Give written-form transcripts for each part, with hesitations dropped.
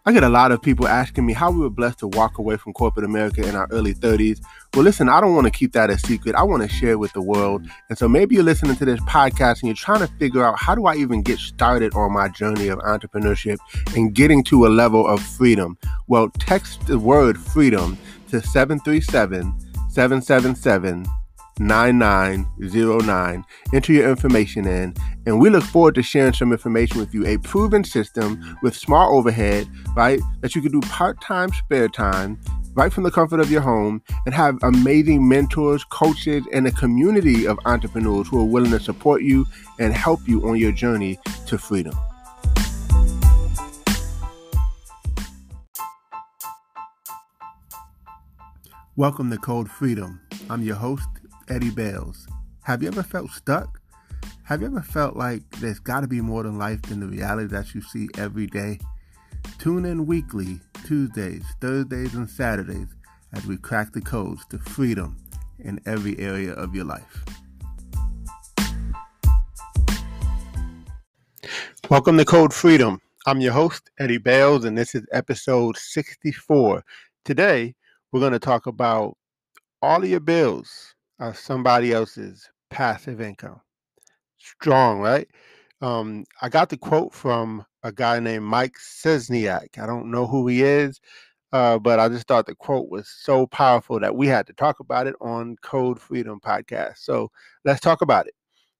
I get a lot of people asking me how we were blessed to walk away from corporate America in our early 30s. Well, listen, I don't want to keep that a secret. I want to share it with the world. And so maybe you're listening to this podcast and you're trying to figure out, how do I even get started on my journey of entrepreneurship and getting to a level of freedom? Well, text the word freedom to 737-777-9909. Enter your information in, and we look forward to sharing some information with you. A proven system with small overhead, right? That you can do part-time, spare time, right from the comfort of your home, and have amazing mentors, coaches, and a community of entrepreneurs who are willing to support you and help you on your journey to freedom. Welcome to Code Freedom. I'm your host, Eddie Bales. Have you ever felt stuck? Have you ever felt like there's got to be more than life than the reality that you see every day? Tune in weekly, Tuesdays, Thursdays, and Saturdays as we crack the codes to freedom in every area of your life. Welcome to Code Freedom. I'm your host, Eddie Bales, and this is episode 64. Today, we're going to talk about all of your bills are somebody else's passive income. Strong, right? I got the quote from a guy named Mike Szczesniak. I don't know who he is, but I just thought the quote was so powerful that we had to talk about it on Code Freedom Podcast. So let's talk about it,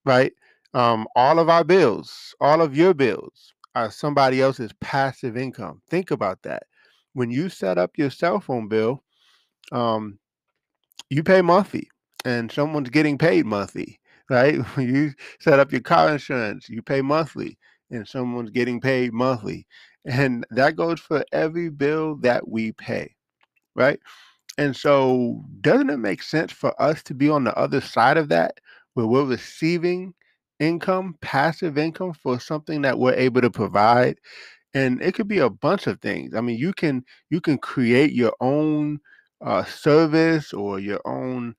right? All of our bills, all of your bills are somebody else's passive income. Think about that. When you set up your cell phone bill, you pay monthly and someone's getting paid monthly, right? When you set up your car insurance, you pay monthly and someone's getting paid monthly. And that goes for every bill that we pay, right? And so, doesn't it make sense for us to be on the other side of that, where we're receiving income, passive income for something that we're able to provide? And it could be a bunch of things. I mean, you can create your own service or your own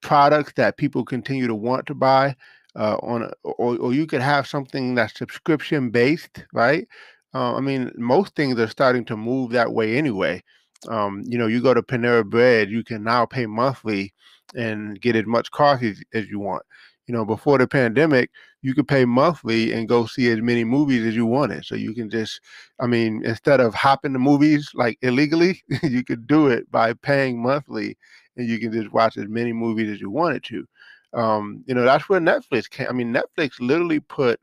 products that people continue to want to buy or you could have something that's subscription based, right? I mean, most things are starting to move that way anyway. You go to Panera Bread, you can now pay monthly and get as much coffee as you want. Before the pandemic, you could pay monthly and go see as many movies as you wanted. So you can just, instead of hopping the movies like illegally, you could do it by paying monthly and you can just watch as many movies as you wanted to. That's where Netflix came. I mean, Netflix literally put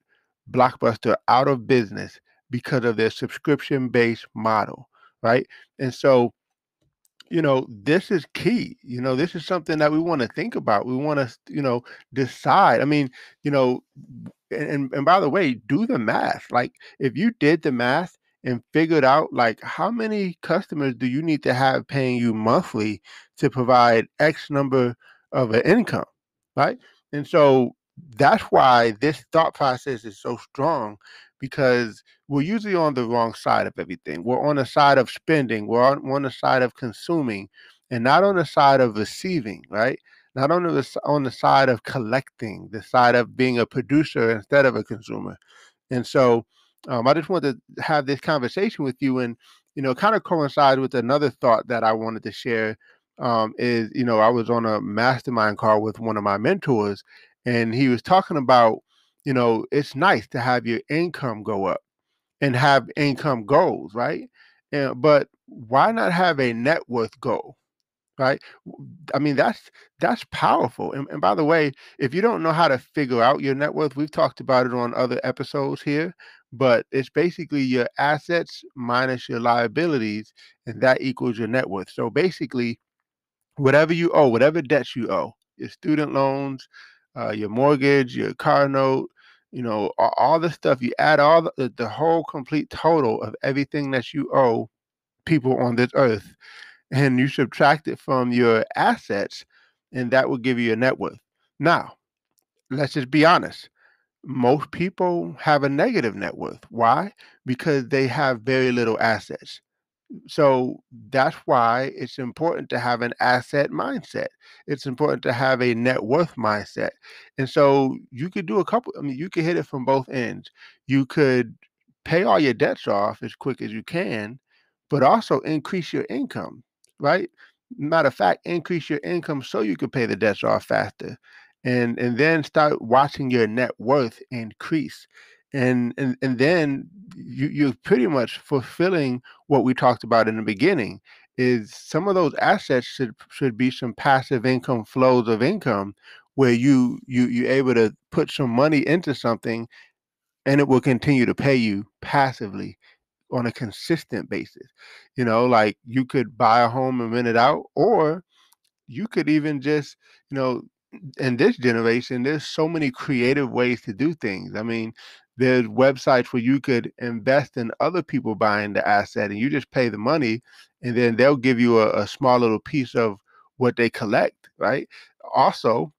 Blockbuster out of business because of their subscription-based model, right? And so this is key. This is something that we want to think about. We want to, decide. I mean, you know, and by the way, do the math. Like if you did the math and figured out like how many customers do you need to have paying you monthly to provide X number of an income, right? And so that's why this thought process is so strong because we're usually on the wrong side of everything. We're on the side of spending, we're on the side of consuming, and not on the side of receiving, right? Not on the side of collecting, the side of being a producer instead of a consumer. And so I just wanted to have this conversation with you and, kind of coincide with another thought that I wanted to share is, I was on a mastermind call with one of my mentors and he was talking about, it's nice to have your income go up and have income goals, right? But why not have a net worth goal? Right? I mean, that's powerful. And by the way, if you don't know how to figure out your net worth, we've talked about it on other episodes here, but it's basically your assets minus your liabilities, and that equals your net worth. So basically, whatever you owe, whatever debts you owe, your student loans, your mortgage, your car note, all the stuff, you add all the whole complete total of everything that you owe people on this earth and you subtract it from your assets, and that will give you your net worth. Now, let's just be honest. Most people have a negative net worth. Why? Because they have very little assets. So that's why it's important to have an asset mindset. It's important to have a net worth mindset. And so you could do you could hit it from both ends. You could pay all your debts off as quick as you can, but also increase your income, right? Matter of fact, increase your income so you can pay the debts off faster. And then start watching your net worth increase. And then you're pretty much fulfilling what we talked about in the beginning, is some of those assets should be some passive income flows of income, where you're able to put some money into something and it will continue to pay you passively on a consistent basis. Like you could buy a home and rent it out, or you could even just, you know, in this generation, there's so many creative ways to do things. I mean, there's websites where you could invest in other people buying the asset and you just pay the money, and then they'll give you a small little piece of what they collect, right? Also,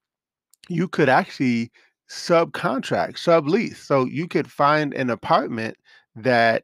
you could actually sublease. So you could find an apartment that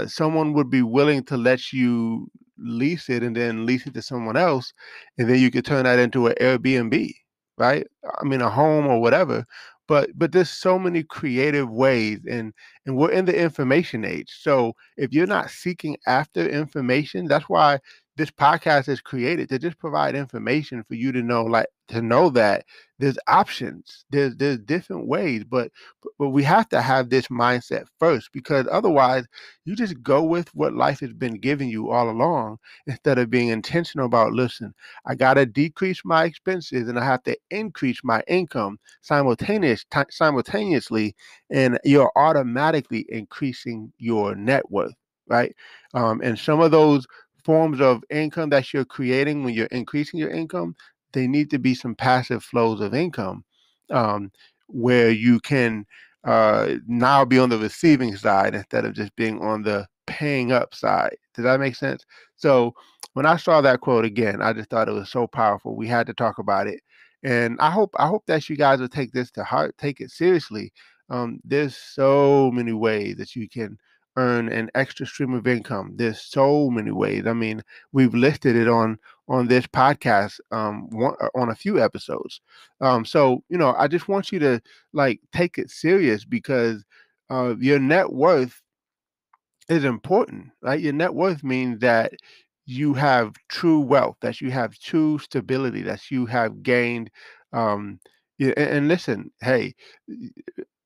someone would be willing to let you lease it, and then lease it to someone else, and then you could turn that into an Airbnb, right? I mean, a home or whatever. But there's so many creative ways, and we're in the information age. So if you're not seeking after information, that's why this podcast is created, to just provide information for you to know, like to know that there's options, there's different ways, but we have to have this mindset first, because otherwise you just go with what life has been giving you all along, instead of being intentional about, listen, I got to decrease my expenses and I have to increase my income simultaneously, and you're automatically increasing your net worth, right? And some of those forms of income that you're creating when you're increasing your income, they need to be some passive flows of income, um, where you can now be on the receiving side instead of just being on the paying up side. Does that make sense? So when I saw that quote again, I just thought it was so powerful. We had to talk about it, and I hope that you guys will take this to heart, take it seriously. There's so many ways that you can earn an extra stream of income. There's so many ways. I mean, we've listed it on this podcast, on a few episodes. So I just want you to like take it serious, because your net worth is important, right? Your net worth means that you have true wealth, that you have true stability, that you have gained. Yeah, and listen, hey,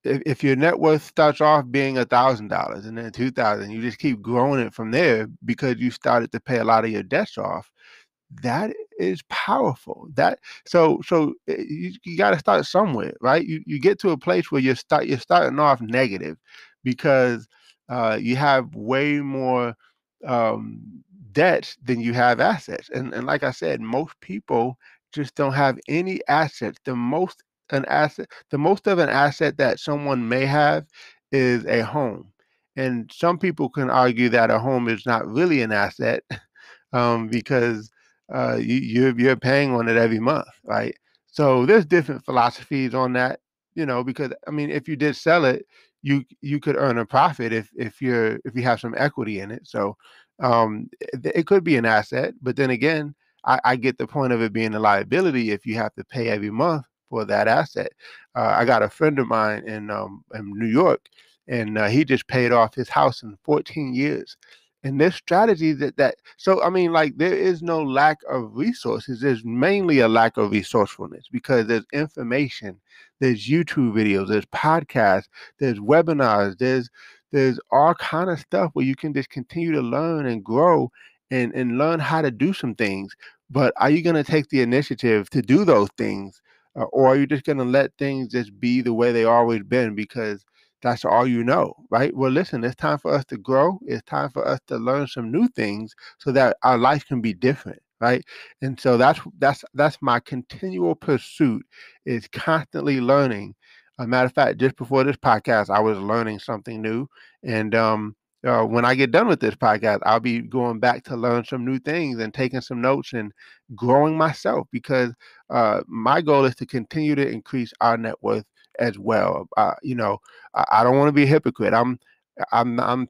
if your net worth starts off being $1,000 and then 2,000, you just keep growing it from there because you started to pay a lot of your debts off. That is powerful. You got to start somewhere, right? You get to a place where you're starting off negative, because you have way more um, debts than you have assets. And like I said, most people just don't have any assets. The most of an asset that someone may have is a home. And some people can argue that a home is not really an asset, because you're paying on it every month, right? So there's different philosophies on that, because I mean, if you did sell it, you could earn a profit if you have some equity in it. So it could be an asset, but then again, I get the point of it being a liability if you have to pay every month for that asset. I got a friend of mine in New York, and he just paid off his house in 14 years. And there's strategies so I mean, like, there is no lack of resources. There's mainly a lack of resourcefulness, because there's information, there's YouTube videos, there's podcasts, there's webinars, there's all kind of stuff where you can just continue to learn and grow, and learn how to do some things. But are you going to take the initiative to do those things, or are you just going to let things just be the way they always been, because that's all you know, right? Well, listen, it's time for us to grow. It's time for us to learn some new things so that our life can be different, right? And so that's my continual pursuit, is constantly learning. A matter of fact, just before this podcast, I was learning something new, and when I get done with this podcast, I'll be going back to learn some new things and taking some notes and growing myself, because my goal is to continue to increase our net worth as well. I don't want to be a hypocrite. I'm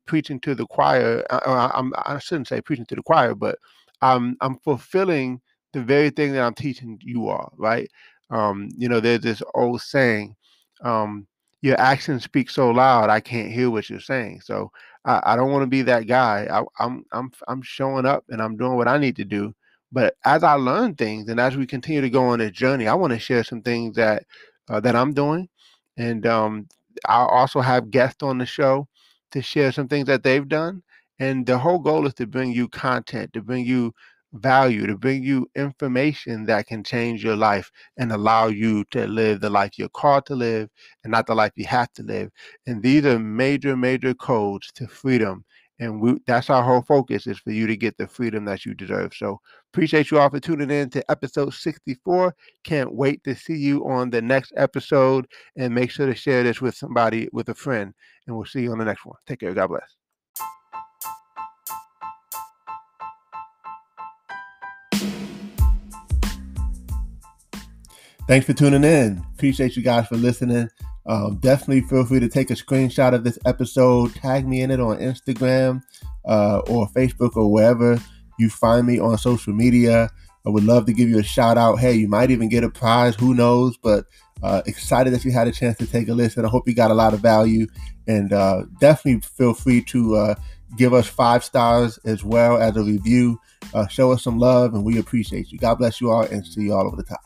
preaching to the choir. I shouldn't say preaching to the choir, but I'm fulfilling the very thing that I'm teaching you all, right? There's this old saying, um, your actions speak so loud I can't hear what you're saying. So I don't want to be that guy. I'm showing up and I'm doing what I need to do. But as I learn things and as we continue to go on this journey, I want to share some things that I'm doing, and I'll also have guests on the show to share some things that they've done. And the whole goal is to bring you content, to bring you value, to bring you information that can change your life and allow you to live the life you're called to live and not the life you have to live. And these are major, major codes to freedom. And that's our whole focus, is for you to get the freedom that you deserve. So appreciate you all for tuning in to episode 64. Can't wait to see you on the next episode. And make sure to share this with somebody, with a friend. And we'll see you on the next one. Take care. God bless. Thanks for tuning in. Appreciate you guys for listening. Definitely feel free to take a screenshot of this episode, tag me in it on Instagram or Facebook or wherever you find me on social media. I would love to give you a shout out. Hey, you might even get a prize. Who knows? But excited that you had a chance to take a listen. I hope you got a lot of value. And definitely feel free to give us 5 stars as well as a review. Show us some love, and we appreciate you. God bless you all, and see you all over the top.